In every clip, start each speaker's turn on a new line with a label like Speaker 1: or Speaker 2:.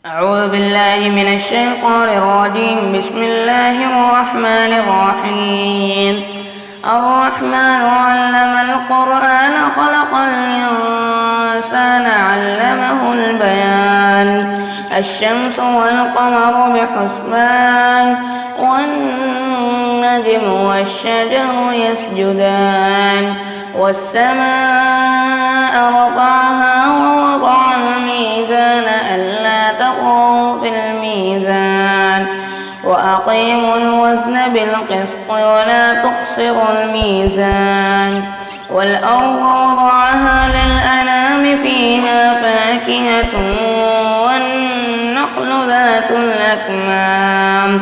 Speaker 1: أعوذ بالله من الشيطان الرجيم. بسم الله الرحمن الرحيم. الرحمن علم القرآن خلق الإنسان علمه البيان. الشمس والقمر بحسبان والنجم والشجر يسجدان والسماء رفعها ووضع الميزان ألا تطغوا في الميزان وأقيموا الوزن بالقسط ولا تخسروا الميزان والأرض وضعها للأنام فيها فاكهة والنخل ذات الأكمام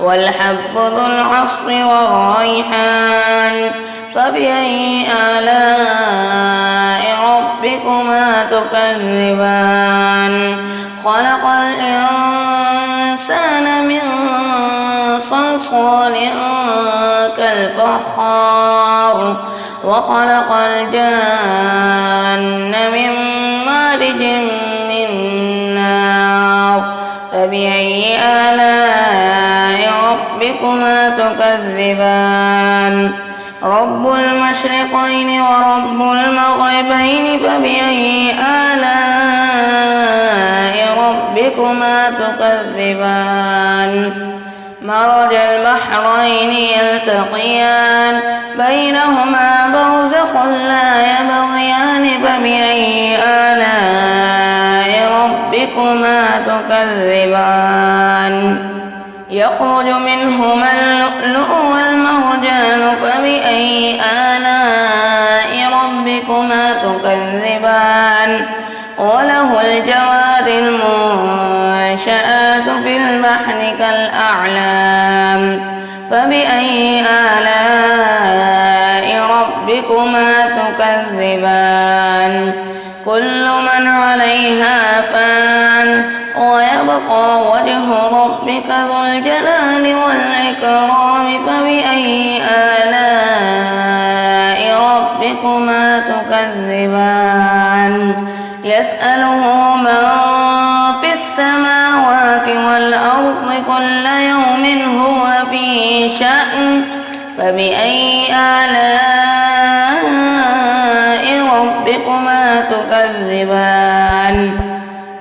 Speaker 1: والحب ذو العصف والريحان فبأي آلاء ربكما تكذبان خلق الإنسان من صلصال كالفخار وخلق الجان من مارج من نار فبأي آلاء ربكما تكذبان رب المشرقين ورب المغربين فبأي آلاء ربكما تكذبان مرج البحرين يلتقيان بينهما برزخ لا يبغيان فبأي آلاء ربكما تكذبان يخرج منهما اللؤلؤ والمرجان فبأي آلاء ربكما تكذبان وله الجوار المنشآت في البحر كالأعلام فبأي آلاء ربكما تكذبان كل من عليها فان ويبقى وجه ربك ذو الجلال والإكرام فبأي آلاء ربكما تكذبان يسأله من في السماوات والأرض كل يوم هو في شأن فبأي آلاء ربكما تكذبان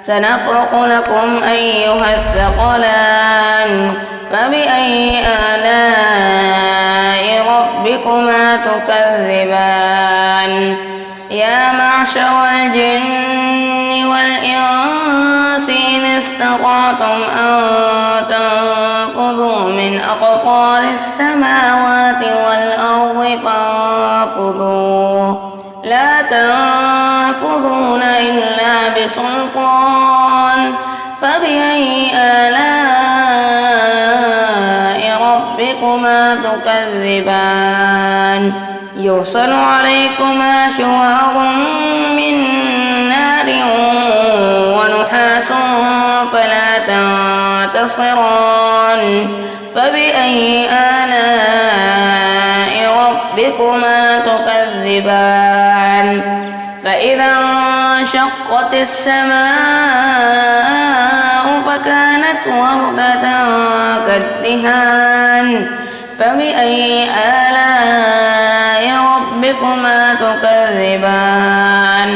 Speaker 1: سنفرغ لكم أيها الثقلان فبأي آلاء ربكما تكذبان يا معشر الجن والإنس إن استطعتم أن تنفذوا من أقطار السماوات والأرض فانفذوا لا تنفذون إلا بسلطان فبأي آلاء ربكما تكذبان يرسل عليكما شواظ من نار ونحاس فلا تنتصران فبأي آلاء ربكما تكذبان فإذا انشقت السماء فكانت وردة كالدهان فبأي آلاء ربكما تكذبان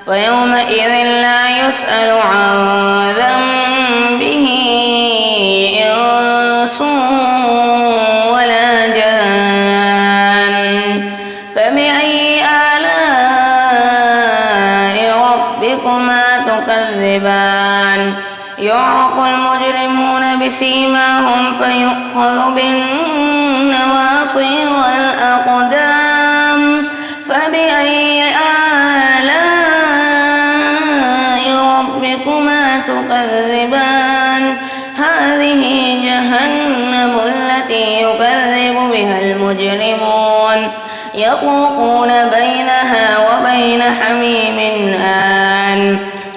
Speaker 1: فيومئذ لا يسأل عن ذنبه إنس ولا جان فبأي آلاء ربكما تكذبان يعرف المجرمون بسيماهم فيؤخذ بالنواصي والأقدام فبأي آلاء ربكما تكذبان هذه جهنم التي يكذب بها المجرمون يطوفون بينها وبين حميم آن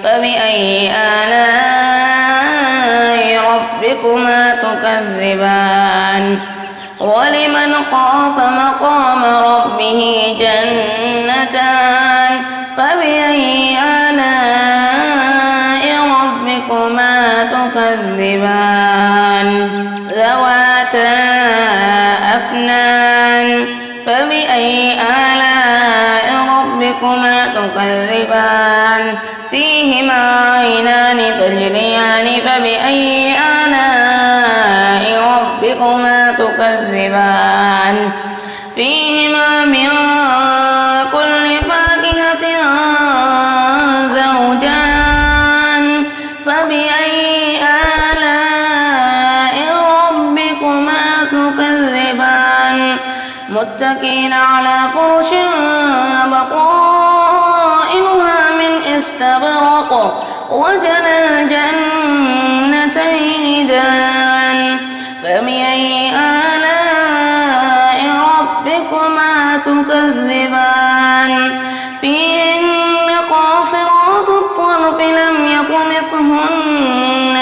Speaker 1: فبأي آلاء ربكما تكذبان ولمن خاف مقام ربه جنتان فبأي آلاء ربكما تكذبان ذواتا أفنان فبأي آلاء ربكما تكذبان فيهما عينان تجريان فبأي آلاء ربكما تكذبان فيهما من كل فاكهة زوجان فبأي آلاء ربكما تكذبان متكئين على فرش بطائنها من استبرق وجنى الجنتين دان فبأي آلاء ربكما تكذبان فيهن قاصرات الطرف لم يطمثهن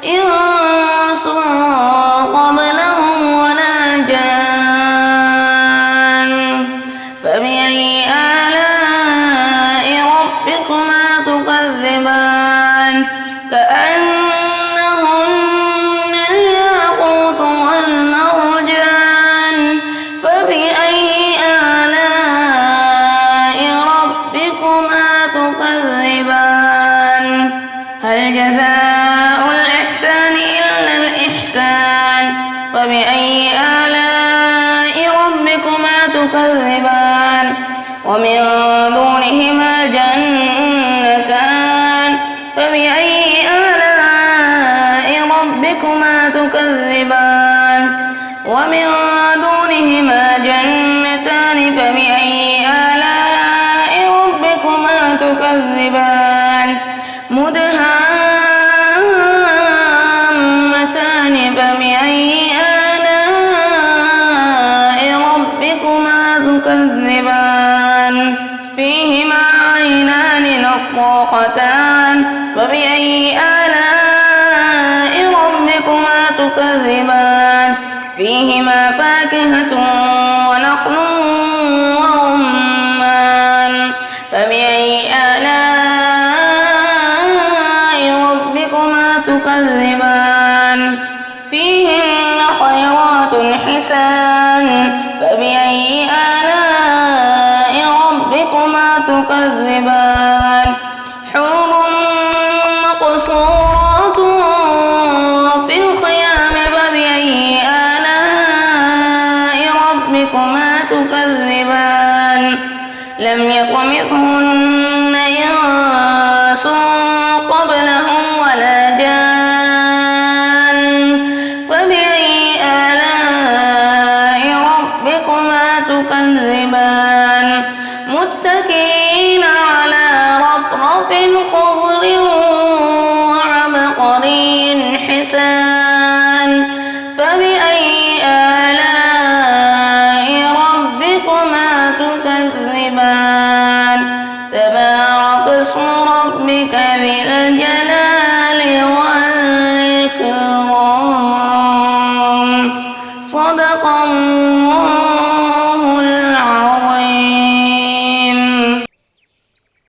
Speaker 1: إنس قبلهم ولا جان فبأي آلاء ربكما تكذبان كأنهن الياقوت والمرجان فبأي آلاء ربكما تكذبان هل جزاء الإحسان إلا الإحسان فبأي آلاء ربكما تكذبان ومن دونهما جنتان فبأي آلاء ربكما تكذبان ومن دونهما جنتان فبأي آلاء ربكما تكذبان مدهامتان فبأي آلاء ربكما تكذبان فيهما عينان نضاختان فبأي آلاء ربكما تكذبان فيهما فاكهة ونخل ورمان فبأي آلاء ربكما تكذبان فيهن خيرات حسان فبأي آلاء ربكما تكذبان حور مقصورات في الخيام فبأي آلاء ربكما تكذبان لم يطمثهن إنس قبلهم ولا جان فبأي آلاء ربكما تكذبان متكئين على رفرف خضر وعبقري حسان فبأي آلاء ربكما تكذبان تبارك اسم ربك ذي الجلال